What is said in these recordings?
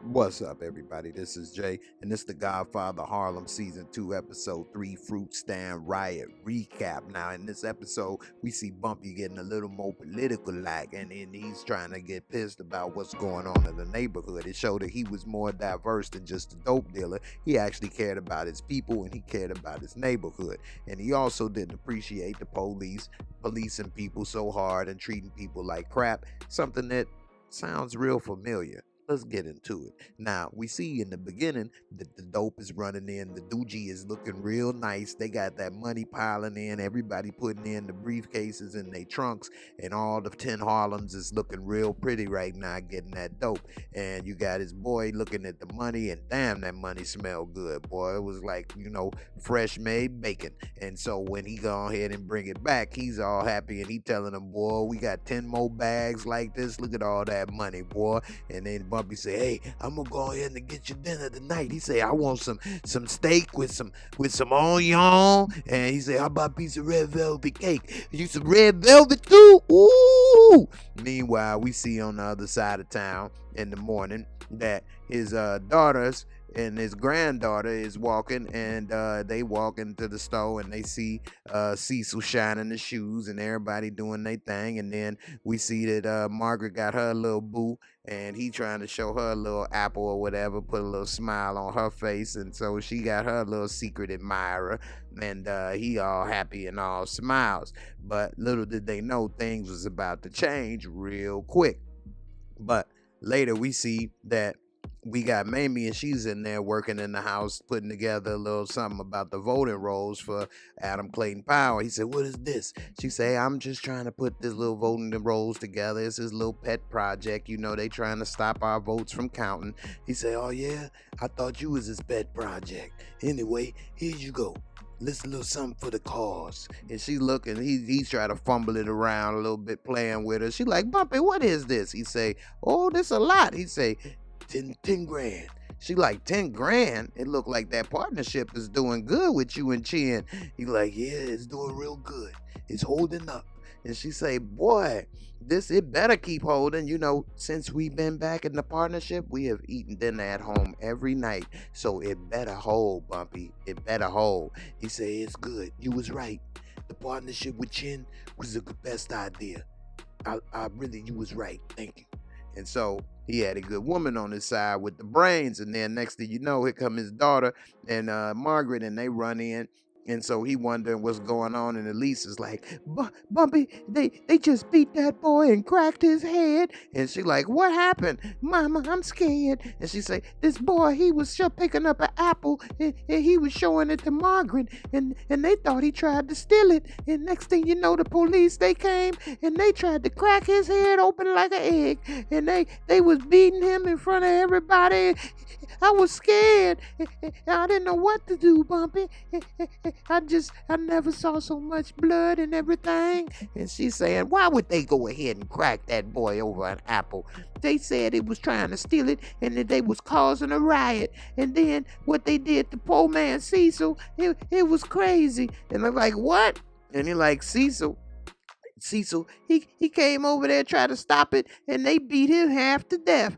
What's up, everybody? This is Jay, and this is the Godfather of Harlem Season 2, Episode 3, Fruit Stand Riot recap. Now, in this episode, we see Bumpy getting a little more political-like, and he's trying to get pissed about what's going on in the neighborhood. It showed that he was more diverse than just a dope dealer. He actually cared about his people, and he cared about his neighborhood. And he also didn't appreciate the police policing people so hard and treating people like crap, something that sounds real familiar. Let's get into it. Now, we see in the beginning that the dope is running in. The doogie is looking real nice. They got that money piling in. Everybody putting in the briefcases in their trunks. And all the 10 Harlems is looking real pretty right now getting that dope. And you got his boy looking at the money. And damn, that money smelled good, boy. It was like, fresh made bacon. And so when he go ahead and bring it back, he's all happy. And he telling them, boy, we got 10 more bags like this. Look at all that money, boy. And then Bumpy say, hey, I'm gonna go ahead and get you dinner tonight. He say, I want some steak with some onion. And he say, how about a piece of red velvet cake? You some red velvet too? Ooh. Meanwhile, we see on the other side of town in the morning that his daughters and his granddaughter is walking, and they walk into the store and they see Cecil shining the shoes and everybody doing their thing. And then we see that Margaret got her little boo, and he trying to show her a little apple or whatever, put a little smile on her face. And so she got her little secret admirer, and he all happy and all smiles. But little did they know things was about to change real quick. But later we see that we got Mamie, and she's in there working in the house, putting together a little something about the voting rolls for Adam Clayton Powell. He said, what is this? She say, I'm just trying to put this little voting rolls together. It's his little pet project. They trying to stop our votes from counting. He say, oh yeah, I thought you was his pet project. Anyway, here you go. Listen, a little something for the cause. And she looking, he's trying to fumble it around a little bit, playing with her. She like, Bumpy, what is this? He say, oh, this a lot. He say, 10 grand. She like, 10 grand? It look like that partnership is doing good with you and Chin. He like, yeah, it's doing real good. It's holding up. And she say, boy, it better keep holding. Since we've been back in the partnership, we have eaten dinner at home every night. So it better hold, Bumpy. It better hold. He say, it's good. You was right. The partnership with Chin was the best idea. You was right. Thank you. And so he had a good woman on his side with the brains. And then next thing you know, here come his daughter and Margaret, and they run in. And so he wondering what's going on, and Elise is like, Bumpy, they just beat that boy and cracked his head. And she like, what happened? Mama, I'm scared. And she say, this boy, he was just picking up an apple, and he was showing it to Margaret, and they thought he tried to steal it. And next thing you know, the police, they came, and they tried to crack his head open like an egg. And they was beating him in front of everybody. I was scared. I didn't know what to do, Bumpy. I never saw so much blood and everything. And she's saying, why would they go ahead and crack that boy over an apple? They said he was trying to steal it and that they was causing a riot. And then what they did to poor man Cecil, it was crazy. And I'm like, what? And he like, Cecil, he came over there, tried to stop it, and they beat him half to death.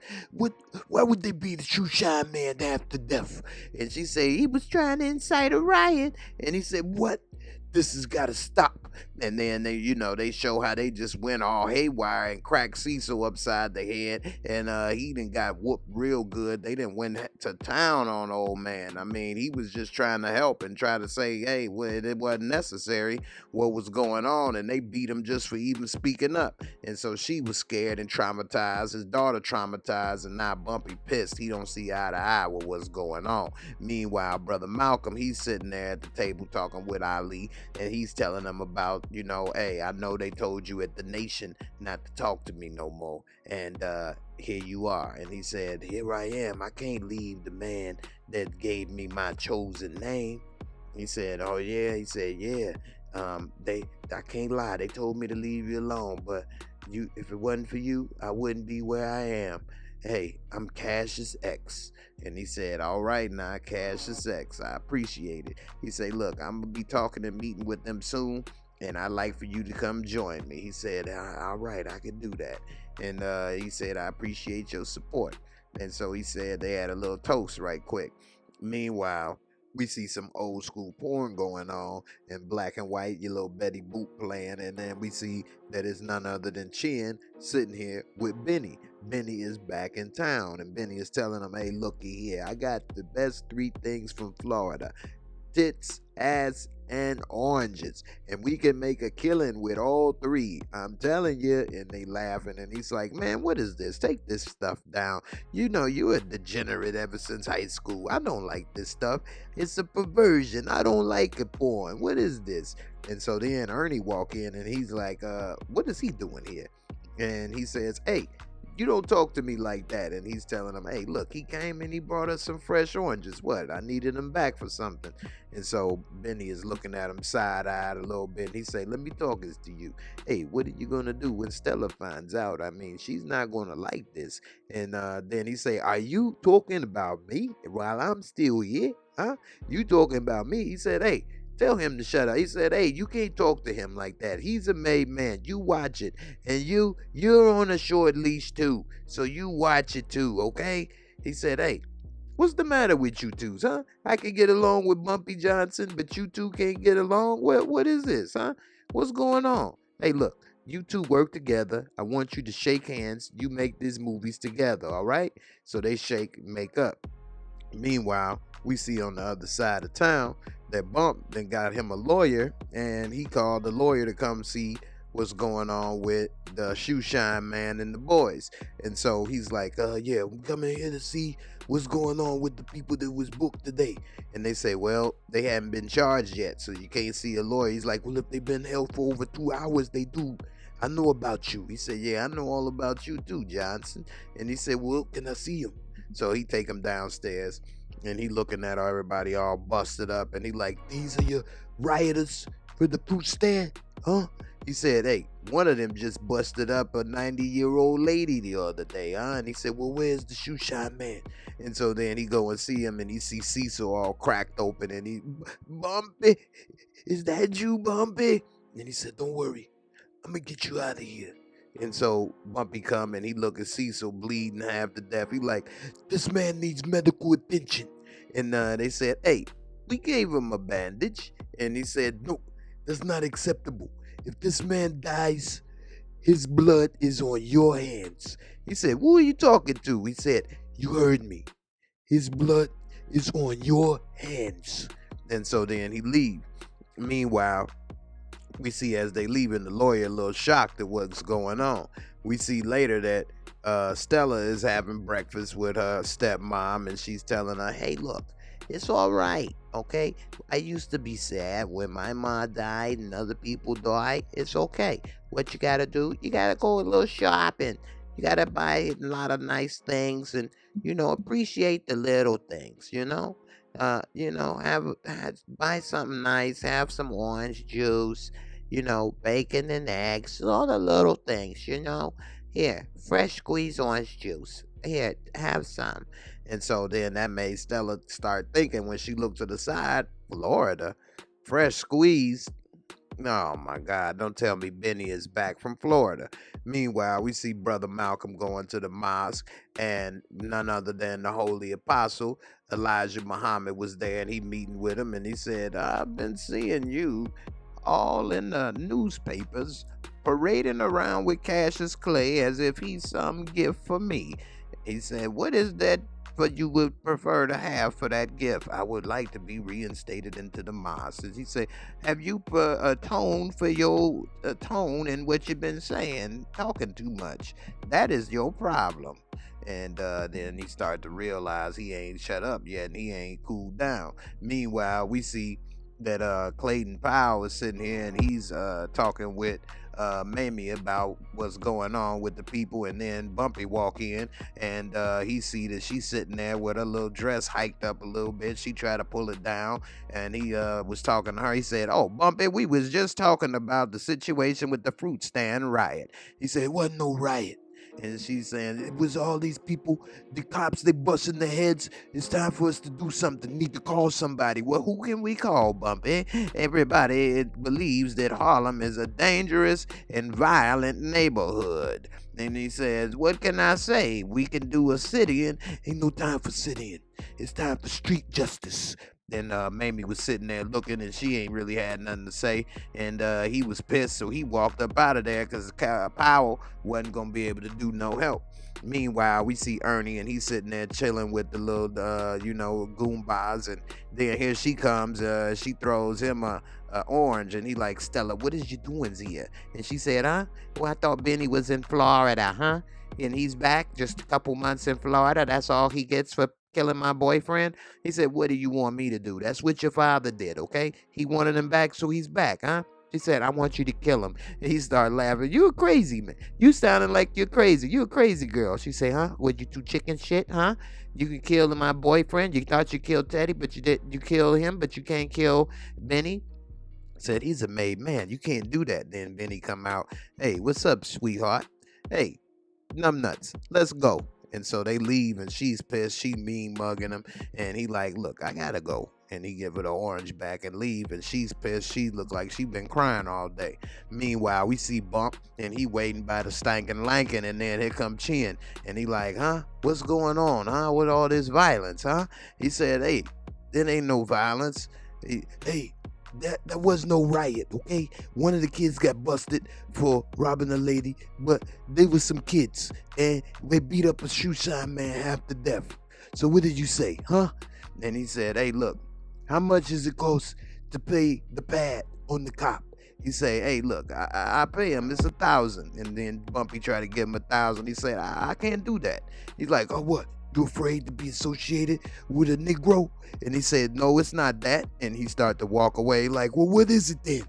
Why would they beat the true shine man half to death? And she said, he was trying to incite a riot. And he said, what? This has got to stop. And then they show how they just went all haywire and cracked Cecil upside the head, and he done got whooped real good. They didn't went to town on old man. I mean, he was just trying to help and try to say, hey, well, it wasn't necessary what was going on, and they beat him just for even speaking up. And so she was scared and traumatized. His daughter traumatized, and now Bumpy pissed. He don't see eye to eye with what's going on. Meanwhile, brother Malcolm, he's sitting there at the table talking with Ali, and he's telling them about, hey, I know they told you at the Nation not to talk to me no more, and here you are. And he said, here I am. I can't leave the man that gave me my chosen name. He said, oh yeah. He said, yeah. I can't lie. They told me to leave you alone, but if it wasn't for you, I wouldn't be where I am. Hey, I'm Cassius X. And he said, all right now, Cassius X, I appreciate it. He said, look, I'm going to be talking and meeting with them soon, and I'd like for you to come join me. He said, all right, I can do that. And he said, I appreciate your support. And so he said they had a little toast right quick. Meanwhile, we see some old school porn going on in black and white, your little Betty Boop playing, and then we see that it's none other than Chin sitting here with Benny. Benny is back in town, and Benny is telling him, hey, looky here, I got the best 3 things from Florida: tits, ass, and oranges, and we can make a killing with all 3. I'm telling you. And they laughing, and he's like, man, what is this? Take this stuff down. You know you a degenerate ever since high school. I don't like this stuff. It's a perversion. I don't like it porn. What is this? And so then Ernie walk in, and he's like, what is he doing here? And he says, hey, you don't talk to me like that. And he's telling him, hey, look, he came and he brought us some fresh oranges. What? I needed him back for something. And so Benny is looking at him side-eyed a little bit. And he say, let me talk this to you. Hey, what are you going to do when Stella finds out? I mean, she's not going to like this. And then he say, are you talking about me while I'm still here? Huh? You talking about me? He said, hey, tell him to shut up. He said, hey, you can't talk to him like that. He's a made man. You watch it. And you're on a short leash too. So you watch it too, okay? He said, hey, what's the matter with you twos, huh? I can get along with Bumpy Johnson, but you two can't get along? What is this, huh? What's going on? Hey, look, you two work together. I want you to shake hands. You make these movies together, all right? So they shake and make up. Meanwhile, we see on the other side of town that Bump then got him a lawyer, and he called the lawyer to come see what's going on with the shoe shine man and the boys. And so he's like, yeah, I'm coming here to see what's going on with the people that was booked today. And they say, well, they haven't been charged yet, so you can't see a lawyer. He's like, well, if they've been held for over 2 hours, they do. I know about you. He said, yeah, I know all about you too, Johnson. And he said, well, can I see him? So he take him downstairs, and he looking at everybody all busted up, and he like, these are your rioters for the fruit stand, huh? He said, hey, one of them just busted up a 90-year-old lady the other day, huh? And he said, well, where's the shoe shine man? And so then he go and see him, and he see Cecil all cracked open, and he, Bumpy, is that you, Bumpy? And he said, don't worry, I'm gonna get you out of here. And so Bumpy come, and he look at Cecil bleeding half to death. He like, this man needs medical attention. And they said, hey, we gave him a bandage. And he said, no, that's not acceptable. If this man dies, his blood is on your hands. He said, who are you talking to? He said, you heard me. His blood is on your hands. And so then he leave. Meanwhile, we see as they leaving, the lawyer a little shocked at what's going on. We see later that Stella is having breakfast with her stepmom, and she's telling her, hey, look, it's all right, okay? I used to be sad when my mom died and other people died. It's okay. What you gotta do, you gotta go a little shopping. You gotta buy a lot of nice things and, appreciate the little things, buy something nice, have some orange juice, bacon and eggs, all the little things, Here, fresh squeezed orange juice. Here, have some. And so then that made Stella start thinking when she looked to the side, Florida, fresh squeezed. Oh my God, don't tell me Benny is back from Florida. Meanwhile, we see Brother Malcolm going to the mosque, and none other than the Holy Apostle, Elijah Muhammad, was there, and he meeting with him, and he said, I've been seeing you all in the newspapers parading around with Cassius Clay as if he's some gift for me. He said, what is that but you would prefer to have for that gift? I would like to be reinstated into the mosque. He said, have you atoned for your tone in what you've been saying, talking too much? That is your problem. And then he started to realize he ain't shut up yet, and he ain't cooled down. Meanwhile, we see that Clayton Powell is sitting here, and he's talking with Mamie about what's going on with the people, and then Bumpy walk in, and he see that she's sitting there with her little dress hiked up a little bit. She tried to pull it down, and he was talking to her. He said, oh, Bumpy, we was just talking about the situation with the Fruit Stand Riot. He said, it wasn't no riot. And she's saying, it was all these people, the cops, they busting their heads. It's time for us to do something. Need to call somebody. Well, who can we call, Bumpy? Everybody believes that Harlem is a dangerous and violent neighborhood. And he says, what can I say? We can do a sit-in. Ain't no time for sit-in. It's time for street justice. Then Mamie was sitting there looking, and she ain't really had nothing to say. And he was pissed, so he walked up out of there because Powell wasn't going to be able to do no help. Meanwhile, we see Ernie, and he's sitting there chilling with the little, Goombas. And then here she comes. She throws him a orange, and he like, Stella, what is you doing here? And she said, huh? Well, I thought Benny was in Florida, huh? And he's back just a couple months in Florida. That's all he gets for killing my boyfriend. He said, what do you want me to do? That's what your father did, okay? He wanted him back, so he's back, huh? She said, I want you to kill him. And he started laughing. You a crazy man. You sounding like you're crazy. You a crazy girl. She said, huh? What, you two chicken shit, huh? You can kill my boyfriend. You thought you killed Teddy, but you didn't. You killed him, but you can't kill Benny. Said, he's a made man. You can't do that. Then Benny come out. Hey, what's up, sweetheart? Hey, numbnuts, let's go. And so they leave, and she's pissed. She mean mugging him, and he like, look, I gotta go. And he give her the orange back and leave, and she's pissed. She look like she been crying all day. Meanwhile, we see Bump, and he waiting by the stankin' lankin', and then here come Chin, and he like, huh? What's going on, huh? What all this violence, huh? He said, hey, there ain't no violence. Hey, that was no riot, okay? One of the kids got busted for robbing a lady, but they was some kids, and they beat up a shoe shine man half to death. So what did you say, huh? And he said, hey, look, how much does it cost to pay the pad on the cop? He say, hey, look, I pay him. It's $1,000. And then Bumpy tried to give him $1,000. He said, I can't do that. He's like, oh, what? You afraid to be associated with a Negro? And he said, no, it's not that. And he started to walk away like, well, what is it then?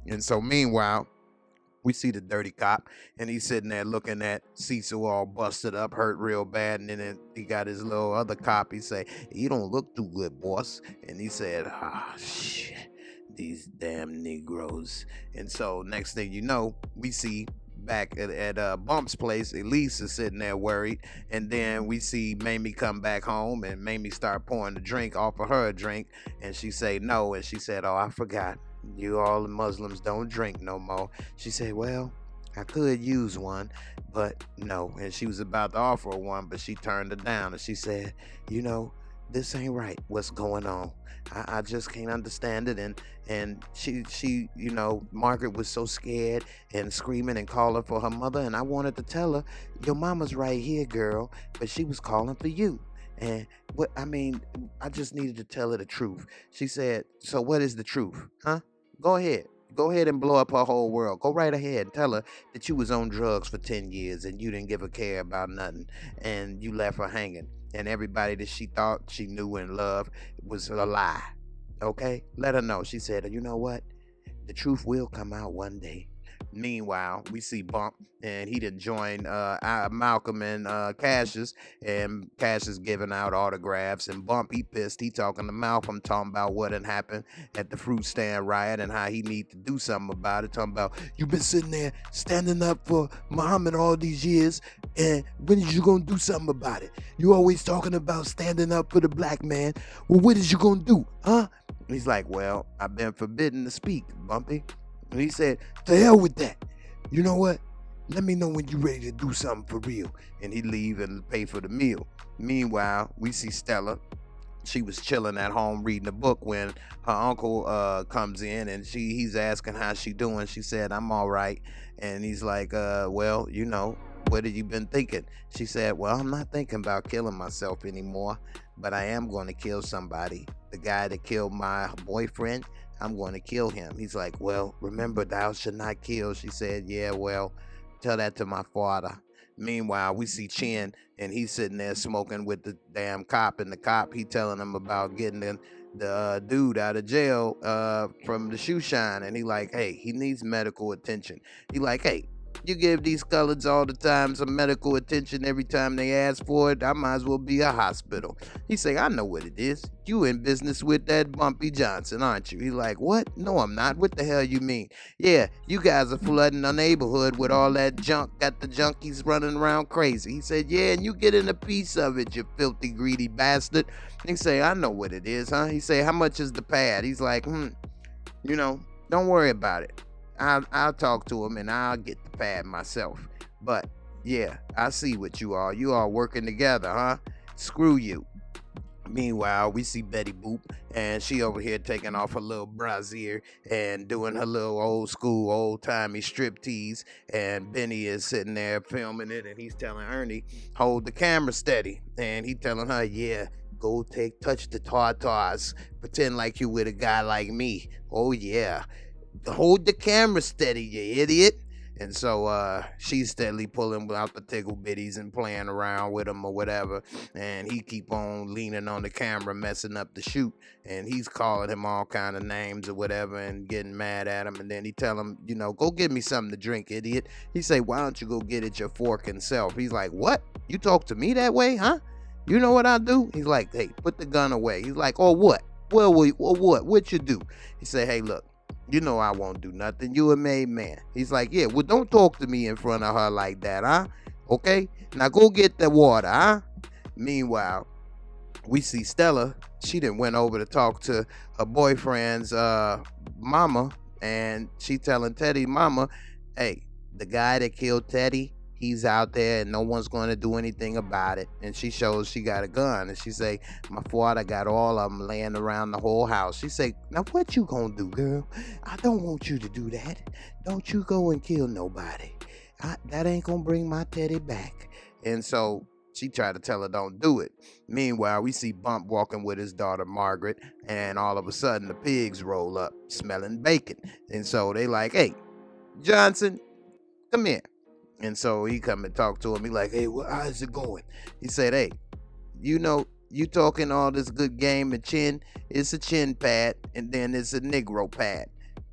And so meanwhile, we see the dirty cop, and he's sitting there looking at Cecil all busted up, hurt real bad. And then he got his little other cop. He say, you don't look too good, boss. And he said, shit, these damn Negroes. And so next thing you know, we see back at Bump's place, Elise is sitting there worried, and then we see Mamie come back home, and Mamie start pouring the drink, offer her a drink, and she say no, and she said, oh, I forgot, you all the Muslims don't drink no more. She said, well, I could use one, but no. And she was about to offer her one, but she turned it down, and she said, this ain't right. What's going on? I just can't understand it. And she Margaret was so scared and screaming and calling for her mother. And I wanted to tell her, your mama's right here, girl. But she was calling for you. And I just needed to tell her the truth. She said, so what is the truth? Huh? Go ahead. Go ahead and blow up her whole world. Go right ahead and tell her that you was on drugs for 10 years and you didn't give a care about nothing. And you left her hanging. And everybody that she thought she knew and loved was a lie. Okay? Let her know. She said, you know what? The truth will come out one day. Meanwhile, we see Bump, and he done joined Malcolm and Cassius, and Cassius giving out autographs, and Bump, he pissed. He talking to Malcolm, talking about what had happened at the Fruit Stand Riot and how he need to do something about it. Talking about, you been sitting there standing up for Muhammad all these years, and when is you gonna do something about it? You always talking about standing up for the black man. Well, what is you gonna do, huh? He's like, well, I've been forbidden to speak, Bumpy. And he said, to hell with that. You know what? Let me know when you're ready to do something for real. And he leave and pay for the meal. Meanwhile, we see Stella. She was chilling at home reading a book when her uncle comes in, and he's asking how she doing. She said, I'm all right. And he's like, well, what have you been thinking? She said, well, I'm not thinking about killing myself anymore, but I am going to kill somebody. The guy that killed my boyfriend, I'm going to kill him. He's like, well, remember, thou shalt not kill. She said, yeah, well, tell that to my father. Meanwhile, we see Chin, and he's sitting there smoking with the damn cop, and the cop, he telling him about getting the dude out of jail from the shoe shine, and he like, hey, he needs medical attention. He like, hey, You give these coloreds all the time some medical attention every time they ask for it. I might as well be a hospital. He say, I know what it is. You in business with that Bumpy Johnson, aren't you? He like, what? No, I'm not. What the hell you mean? Yeah, you guys are flooding the neighborhood with all that junk. Got the junkies running around crazy. He said, yeah, and you getting a piece of it, you filthy, greedy bastard. He say, I know what it is, huh? He say, how much is the pad? He's like, don't worry about it. I'll talk to him and I'll get the pad myself. But yeah, I see what you are. You are working together, huh? Screw you. Meanwhile, we see Betty Boop, and she over here taking off her little brassiere and doing her little old school, old-timey striptease, and Benny is sitting there filming it, and he's telling Ernie, hold the camera steady, and he telling her, yeah, go touch the tartars, pretend like you with a guy like me. Oh, yeah. Hold the camera steady, you idiot. And so she's steadily pulling out the tickle bitties and playing around with him or whatever. And he keep on leaning on the camera, messing up the shoot. And he's calling him all kind of names or whatever and getting mad at him. And then he tell him, go get me something to drink, idiot. He say, why don't you go get it your forking self? He's like, what? You talk to me that way, huh? You know what I do? He's like, hey, put the gun away. He's like, oh, what? Well, what? What you do? He say, hey, look. You know I won't do nothing. You a made man. He's like, yeah, well, don't talk to me in front of her like that, huh? Okay? Now go get the water, huh? Meanwhile, we see Stella. She done went over to talk to her boyfriend's mama, and she telling Teddy mama, hey, the guy that killed Teddy, he's out there and no one's going to do anything about it. And she shows she got a gun, and she say, my father got all of them laying around the whole house. She say, now what you gonna do, girl? I don't want you to do that. Don't you go and kill nobody. That ain't gonna bring my Teddy back. And so she tried to tell her don't do it. Meanwhile, we see Bump walking with his daughter Margaret, and all of a sudden the pigs roll up smelling bacon. And so they like, hey, Johnson, come here. And so he come and talk to him. He like, hey, how's it going? He said, hey, you talking all this good game and chin. It's a chin pad, and then it's a Negro pad.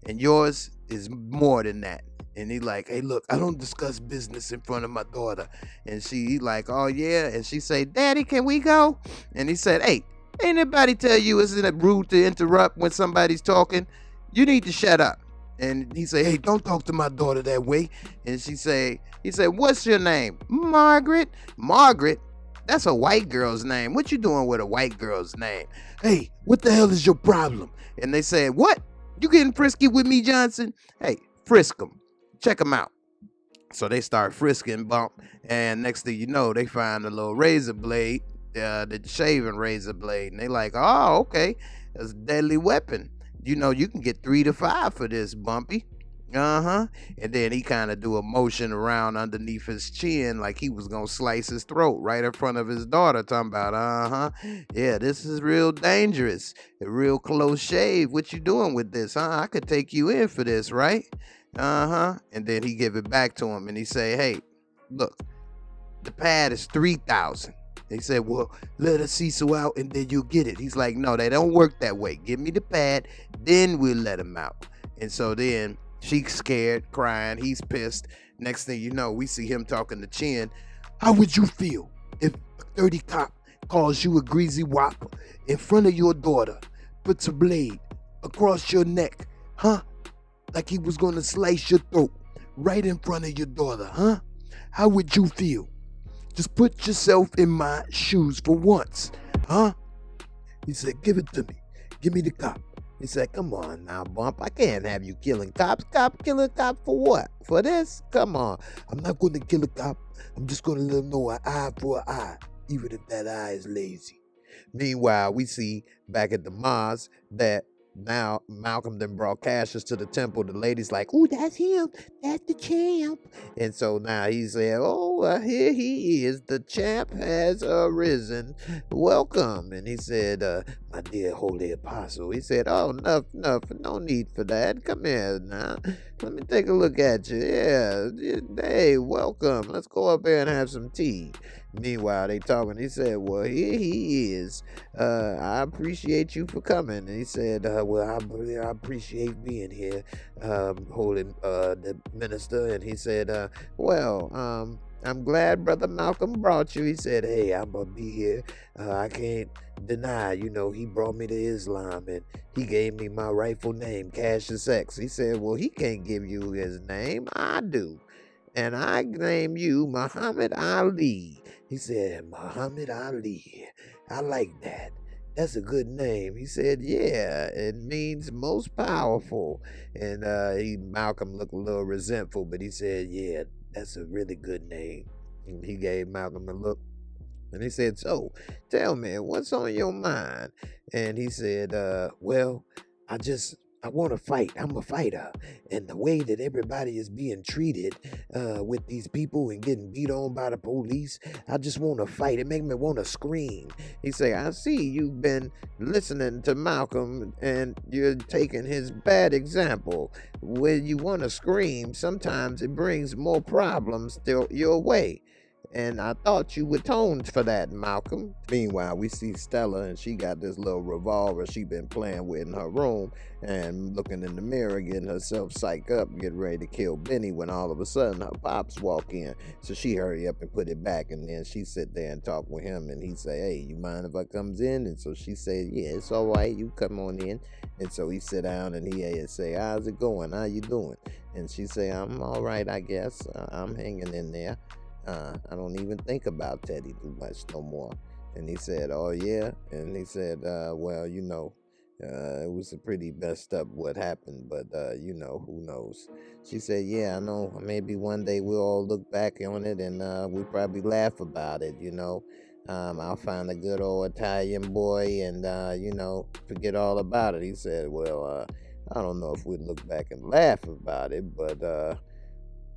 And yours is more than that. And he like, hey, look, I don't discuss business in front of my daughter. And he like, oh, yeah. And she say, Daddy, can we go? And he said, hey, ain't anybody tell you isn't it rude to interrupt when somebody's talking? You need to shut up. And he say, hey, don't talk to my daughter that way. And he said, what's your name? Margaret. Margaret? That's a white girl's name. What you doing with a white girl's name? Hey, what the hell is your problem? And they said, what? You getting frisky with me, Johnson? Hey, frisk them. Check them out. So they start frisking Bump. And next thing you know, they find a little razor blade, the shaving razor blade. And they like, oh, okay. That's a deadly weapon. You can get 3 to 5 for this, Bumpy. And then he kind of do a motion around underneath his chin like he was gonna slice his throat right in front of his daughter, talking about, yeah, this is real dangerous, a real close shave. What you doing with this, huh? I could take you in for this, right? And then he give it back to him, and he say, hey, look, the pad is 3,000. They said, well, let us Cecil out and then you'll get it. He's like, no, they don't work that way. Give me the pad, then we'll let him out. And so then she's scared, crying. He's pissed. Next thing you know, we see him talking to Chin. How would you feel if a 30 cop calls you a greasy wop in front of your daughter, puts a blade across your neck, huh? Like he was going to slice your throat right in front of your daughter, huh? How would you feel? Just put yourself in my shoes for once, huh? He said, give it to me. Give me the cop. He said, come on now, Bump. I can't have you killing cops. Killing cop for what? For this? Come on. I'm not going to kill a cop. I'm just going to let him know an eye for an eye, even if that eye is lazy. Meanwhile, we see back at the Mars that now Malcolm then brought Cassius to the temple. The lady's like, ooh, that's him. That's the champ. And so now he said, oh, here he is. The champ has arisen. Welcome. And he said, my dear holy apostle. He said, oh, enough, no need for that. Come here now. Let me take a look at you. Yeah, hey, welcome. Let's go up here and have some tea. Meanwhile, they talking. He said, well, here he is. I appreciate you for coming. And he said, well, I appreciate being here, holy the minister. And he said, well, I'm glad Brother Malcolm brought you. He said, hey, I'm going to be here. I can't deny, he brought me to Islam and he gave me my rightful name, CASHAPP. He said, well, he can't give you his name. I do. And I name you Muhammad Ali. He said, Muhammad Ali. I like that. That's a good name. He said, yeah, it means most powerful. And Malcolm looked a little resentful, but he said, yeah, that's a really good name. And he gave Malcolm a look. And he said, so, tell me, what's on your mind? And he said, well, I want to fight. I'm a fighter. And the way that everybody is being treated with these people and getting beat on by the police, I just want to fight. It makes me want to scream. He said, I see you've been listening to Malcolm and you're taking his bad example. When you want to scream, sometimes it brings more problems your way. And I thought you atoned for that, Malcolm. Meanwhile, we see Stella, and she got this little revolver she been playing with in her room and looking in the mirror, getting herself psyched up, getting ready to kill Benny when all of a sudden her pops walk in. So she hurry up and put it back, and then she sit there and talk with him, and he say, hey, you mind if I comes in? And so she say, yeah, it's all right, you come on in. And so he sit down and he say, how's it going? How you doing? And she say, I'm all right, I guess. I'm hanging in there. I don't even think about Teddy too much no more. And he said, oh yeah? And he said, well, it was a pretty messed up what happened, but who knows? She said, yeah, I know, maybe one day we'll all look back on it and we'll probably laugh about it, I'll find a good old Italian boy and forget all about it. He said, well, I don't know if we'd look back and laugh about it, but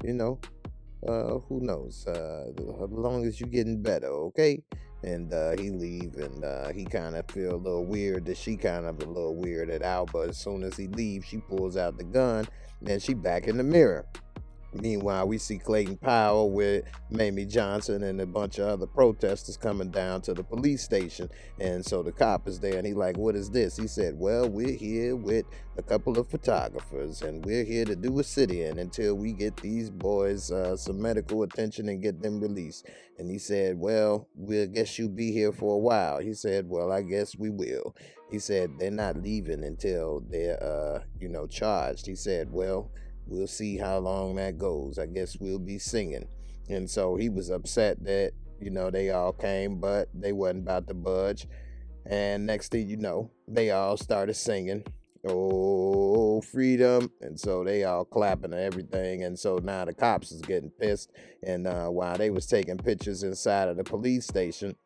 who knows? As long as you're getting better, okay? And he leave, and he kind of feel a little weird that she kind of a little weirded out. But as soon as he leaves, she pulls out the gun, and she back in the mirror. Meanwhile, we see Clayton Powell with Mamie Johnson and a bunch of other protesters coming down to the police station. And so the cop is there and he like, what is this? He said, well, we're here with a couple of photographers and we're here to do a sit-in until we get these boys some medical attention and get them released. And he said, well, we'll guess you'll be here for a while. He said, well, I guess we will. He said, they're not leaving until they're, charged. He said, well, we'll see how long that goes. I guess we'll be singing. And so he was upset that, they all came, but they wasn't about to budge. And next thing you know, they all started singing, oh, freedom. And so they all clapping and everything. And so now the cops is getting pissed. And while they was taking pictures inside of the police station,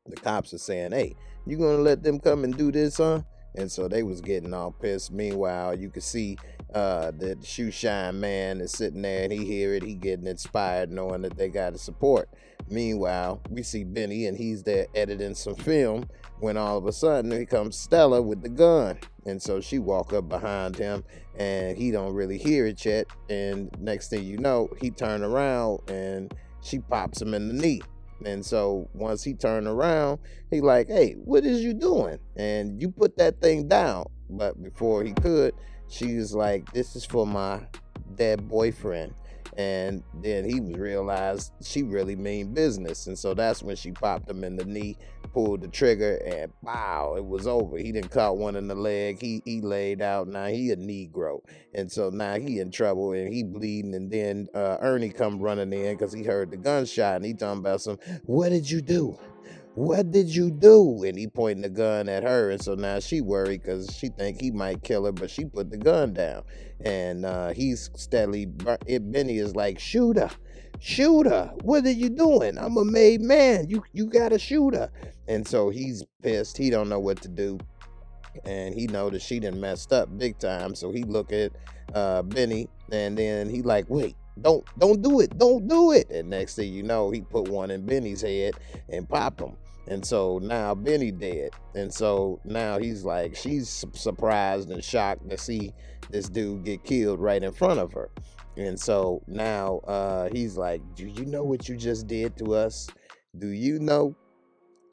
the cops are saying, hey, you gonna let them come and do this, huh? And so they was getting all pissed. Meanwhile, you could see the shoe shine man is sitting there and he hear it. He getting inspired knowing that they got to support. Meanwhile, we see Benny and he's there editing some film when all of a sudden here comes Stella with the gun. And so she walk up behind him and he don't really hear it yet. And next thing you know, he turn around and she pops him in the knee. And so once he turned around, he like, hey, what is you doing? And you put that thing down. But before he could, she was like, this is for my dead boyfriend. And then he realized she really mean business. And so that's when she popped him in the knee, pulled the trigger, and wow, it was over. He done caught one in the leg. He laid out. Now he a Negro. And so now he in trouble and he bleeding. And then Ernie come running in because he heard the gunshot. And he talking about what did you do? What did you do? And he pointing the gun at her. And so now she worried because she think he might kill her, but she put the gun down. And he's steadily, Benny is like, shoot her. What are you doing? I'm a made man. You got to shoot her. And so he's pissed. He don't know what to do. And he know that she done messed up big time. So he look at Benny and then he like, wait. Don't do it. Don't do it. And next thing you know, he put one in Benny's head and popped him. And so now Benny dead. And so now he's like, she's surprised and shocked to see this dude get killed right in front of her. And so now he's like, do you know what you just did to us? Do you know?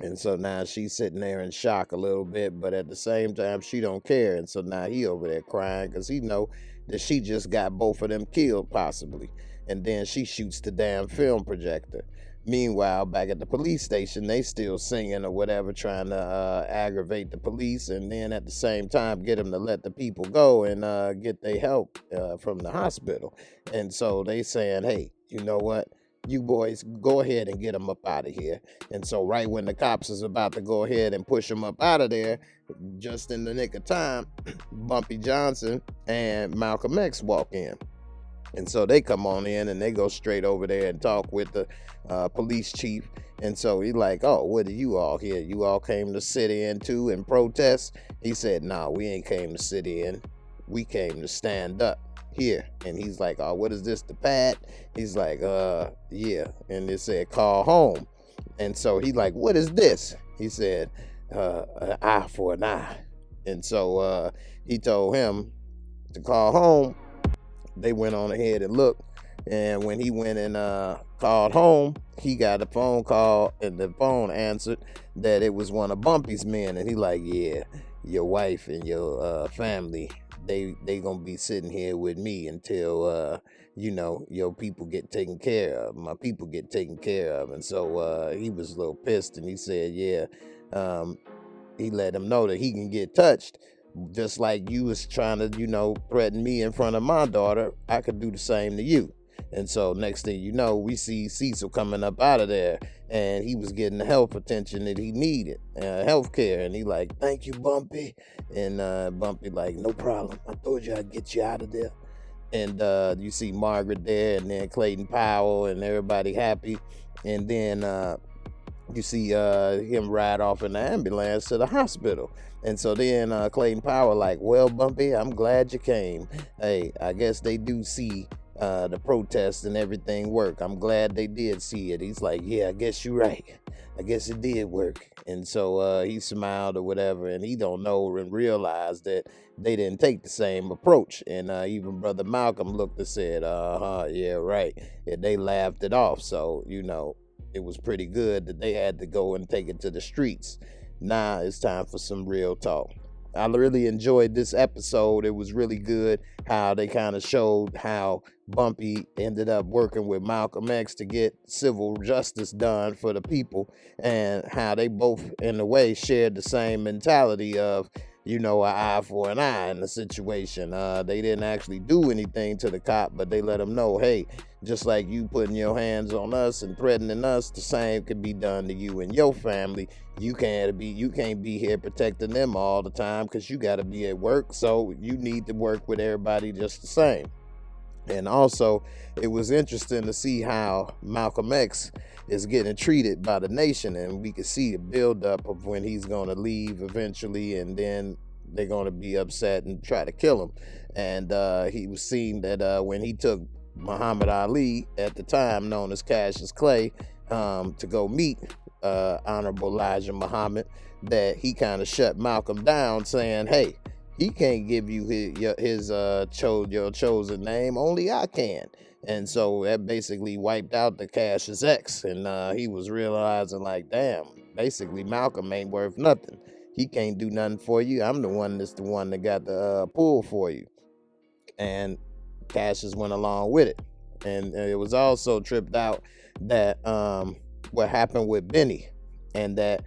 And so now she's sitting there in shock a little bit, but at the same time, she don't care. And so now he over there crying because he know that she just got both of them killed possibly. And then she shoots the damn film projector. Meanwhile, back at the police station, they still singing or whatever, trying to aggravate the police, and then at the same time get them to let the people go and get their help from the hospital. And so they saying, hey, you know what? You boys go ahead and get them up out of here. And so right when the cops is about to go ahead and push them up out of there, just in the nick of time, Bumpy Johnson and Malcolm X walk in. And so they come on in and they go straight over there and talk with the police chief. And so he like, oh, what are you all here? You all came to sit in too and protest? He said, no, we ain't came to sit in. We came to stand up here. And he's like, oh, what is this, the pad? He's like, yeah. And it said, call home. And so he like, what is this? He said, an eye for an eye. And so he told him to call home. They went on ahead and looked. And when he went and called home, he got a phone call, and the phone answered that it was one of Bumpy's men. And he like, yeah, your wife and your family, they gonna be sitting here with me until you know, your people get taken care of, my people get taken care of. And so he was a little pissed, and he said, yeah, he let him know that he can get touched. Just like you was trying to, you know, threaten me in front of my daughter, I could do the same to you. And so next thing you know, we see Cecil coming up out of there, and he was getting the health attention that he needed, health care. And he like, thank you, Bumpy. And Bumpy like, no problem. I told you I'd get you out of there. And you see Margaret there, and then Clayton Powell, and everybody happy. And then you see him ride off in the ambulance to the hospital. And so then Clayton Powell like, well, Bumpy, I'm glad you came. Hey, I guess they do see the protests and everything work. I'm glad they did see it. He's like, yeah, I guess you're right. I guess it did work. And so he smiled or whatever, and he don't know and realize that they didn't take the same approach. And even Brother Malcolm looked and said, yeah, right. And they laughed it off. So, you know, it was pretty good that they had to go and take it to the streets. Now it's time for some real talk. I really enjoyed this episode. It was really good how they kind of showed how Bumpy ended up working with Malcolm X to get civil justice done for the people, and how they both, in a way, shared the same mentality of, you know, an eye for an eye in the situation. They didn't actually do anything to the cop, but they let them know, hey, just like you putting your hands on us and threatening us, the same could be done to you and your family. You can't be here protecting them all the time because you got to be at work. So you need to work with everybody just the same. And also, it was interesting to see how Malcolm X is getting treated by the nation, and we could see a buildup of when he's going to leave eventually, and then they're going to be upset and try to kill him. And he was seen that when he took Muhammad Ali, at the time known as Cassius Clay, to go meet Honorable Elijah Muhammad, that he kind of shut Malcolm down, saying, hey, he can't give you your chosen name, only I can. And so that basically wiped out the Cassius X, and he was realizing like, damn, basically Malcolm ain't worth nothing. He can't do nothing for you. I'm the one that got the pull for you. And Cassius went along with it. And it was also tripped out that what happened with Benny, and that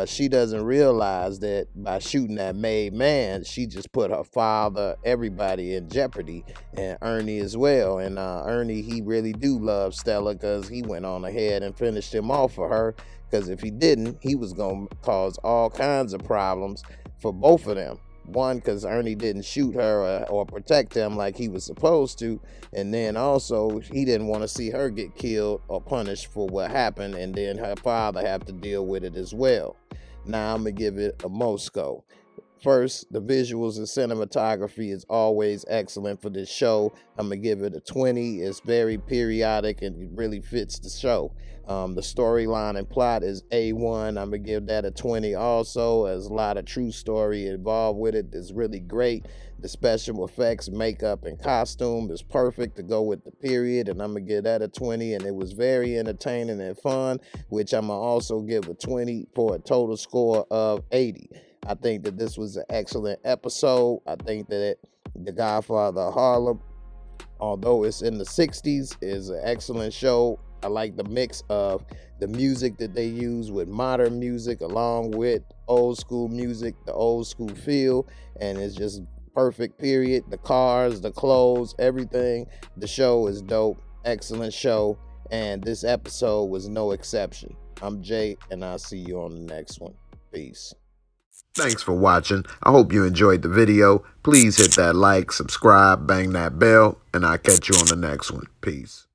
she doesn't realize that by shooting that made man, she just put her father, everybody in jeopardy, and Ernie as well. And Ernie, he really do love Stella, because he went on ahead and finished him off for her, because if he didn't, he was going to cause all kinds of problems for both of them. One, because Ernie didn't shoot her or protect him like he was supposed to. And then also, he didn't want to see her get killed or punished for what happened, and then her father have to deal with it as well. Now, I'm going to give it a Moscow. First, the visuals and cinematography is always excellent for this show. I'm going to give it a 20. It's very periodic and it really fits the show. The storyline and plot is A1. I'm going to give that a 20 also. There's a lot of true story involved with it. It's really great. The special effects, makeup, and costume is perfect to go with the period, and I'm going to give that a 20. And it was very entertaining and fun, which I'm going to also give a 20 for a total score of 80. I think that this was an excellent episode. I think that The Godfather of Harlem, although it's in the 60s, is an excellent show. I like the mix of the music that they use with modern music along with old school music, the old school feel, and it's just perfect, period. The cars, the clothes, everything. The show is dope. Excellent show, and this episode was no exception. I'm Jay, and I'll see you on the next one. Peace. Thanks for watching. I hope you enjoyed the video. Please hit that like, subscribe, bang that bell, and I'll catch you on the next one. Peace.